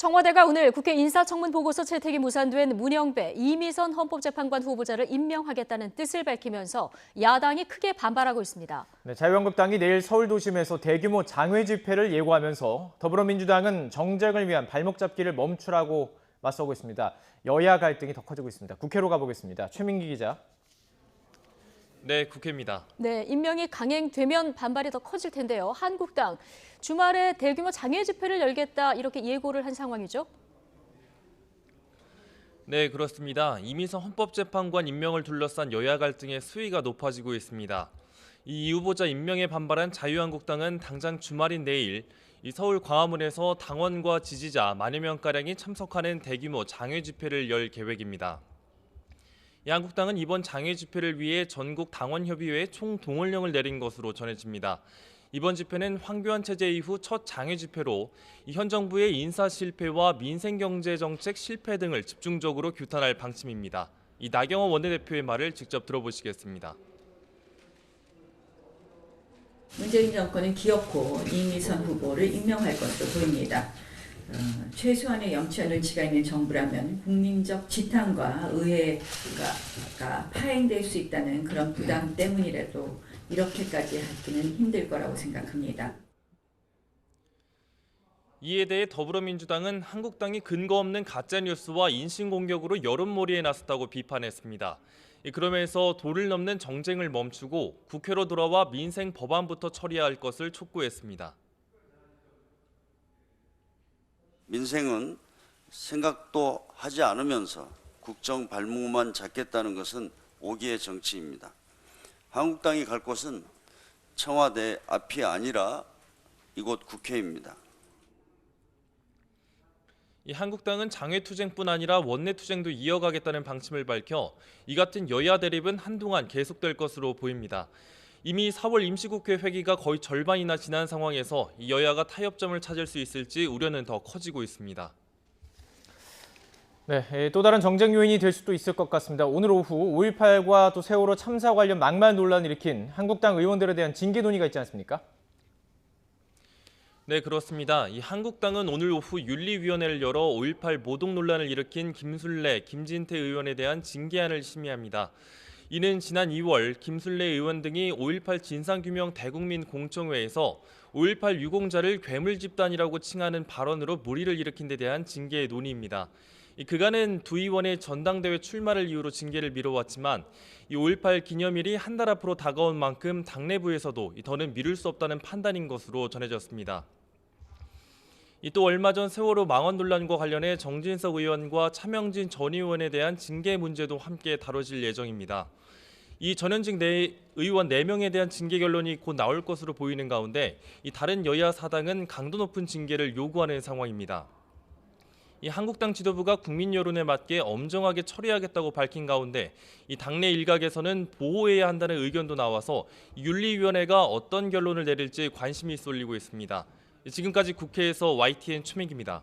청와대가 오늘 국회 인사청문 보고서 채택이 무산된 문영배, 이미선 헌법재판관 후보자를 임명하겠다는 뜻을 밝히면서 야당이 크게 반발하고 있습니다. 네, 자유한국당이 내일 서울도심에서 대규모 장외 집회를 예고하면서 더불어민주당은 정쟁을 위한 발목 잡기를 멈추라고 맞서고 있습니다. 여야 갈등이 더 커지고 있습니다. 국회로 가보겠습니다. 최민기 기자. 네, 국회입니다. 네, 임명이 강행되면 반발이 더 커질 텐데요. 한국당 주말에 대규모 장외 집회를 열겠다 이렇게 예고를 한 상황이죠. 네, 그렇습니다. 이미선 헌법재판관 임명을 둘러싼 여야 갈등의 수위가 높아지고 있습니다. 이 후보자 임명에 반발한 자유한국당은 당장 주말인 내일 이 서울 광화문에서 당원과 지지자 만여 명가량이 참석하는 대규모 장외 집회를 열 계획입니다. 이 한국당은 이번 장외 집회를 위해 전국 당원협의회에 총동원령을 내린 것으로 전해집니다. 이번 집회는 황교안 체제 이후 첫 장외 집회로 현 정부의 인사 실패와 민생경제정책 실패 등을 집중적으로 규탄할 방침입니다. 이 나경원 원내대표의 말을 직접 들어보시겠습니다. 문재인 정권은 기어코 이미선 후보를 임명할 것으로 보입니다. 최소한의 염치와 눈치가 있는 정부라면 국민적 지탄과 의회가 파행될 수 있다는 그런 부담 때문이라도 이렇게까지 하기는 힘들 거라고 생각합니다. 이에 대해 더불어민주당은 한국당이 근거 없는 가짜뉴스와 인신공격으로 여론몰이에 나섰다고 비판했습니다. 그러면서 도를 넘는 정쟁을 멈추고 국회로 돌아와 민생 법안부터 처리할 것을 촉구했습니다. 민생은 생각도 하지 않으면서 국정 발목만 잡겠다는 것은 오기의 정치입니다. 한국당이 갈 곳은 청와대 앞이 아니라 이곳 국회입니다. 이 한국당은 장외투쟁뿐 아니라 원내투쟁도 이어가겠다는 방침을 밝혀 이 같은 여야 대립은 한동안 계속될 것으로 보입니다. 이미 4월 임시국회 회기가 거의 절반이나 지난 상황에서 이 여야가 타협점을 찾을 수 있을지 우려는 더 커지고 있습니다. 네, 또 다른 정쟁 요인이 될 수도 있을 것 같습니다. 오늘 오후 5.18과 또 세월호 참사 관련 막말 논란을 일으킨 한국당 의원들에 대한 징계 논의가 있지 않습니까? 네, 그렇습니다. 이 한국당은 오늘 오후 윤리위원회를 열어 5.18 모독 논란을 일으킨 김술래, 김진태 의원에 대한 징계안을 심의합니다. 이는 지난 2월 김술래 의원 등이 5.18 진상규명 대국민 공청회에서 5.18 유공자를 괴물 집단이라고 칭하는 발언으로 물의를 일으킨 데 대한 징계 논의입니다. 그간은 두 의원의 전당대회 출마를 이유로 징계를 미뤄왔지만 이 5.18 기념일이 한 달 앞으로 다가온 만큼 당내부에서도 더는 미룰 수 없다는 판단인 것으로 전해졌습니다. 또 얼마 전 세월호 망언 논란과 관련해 정진석 의원과 차명진 전 의원에 대한 징계 문제도 함께 다뤄질 예정입니다. 이 전현직 의원 4명에 대한 징계 결론이 곧 나올 것으로 보이는 가운데 이 다른 여야 사당은 강도 높은 징계를 요구하는 상황입니다. 이 한국당 지도부가 국민 여론에 맞게 엄정하게 처리하겠다고 밝힌 가운데 이 당내 일각에서는 보호해야 한다는 의견도 나와서 윤리위원회가 어떤 결론을 내릴지 관심이 쏠리고 있습니다. 지금까지 국회에서 YTN 최민기입니다.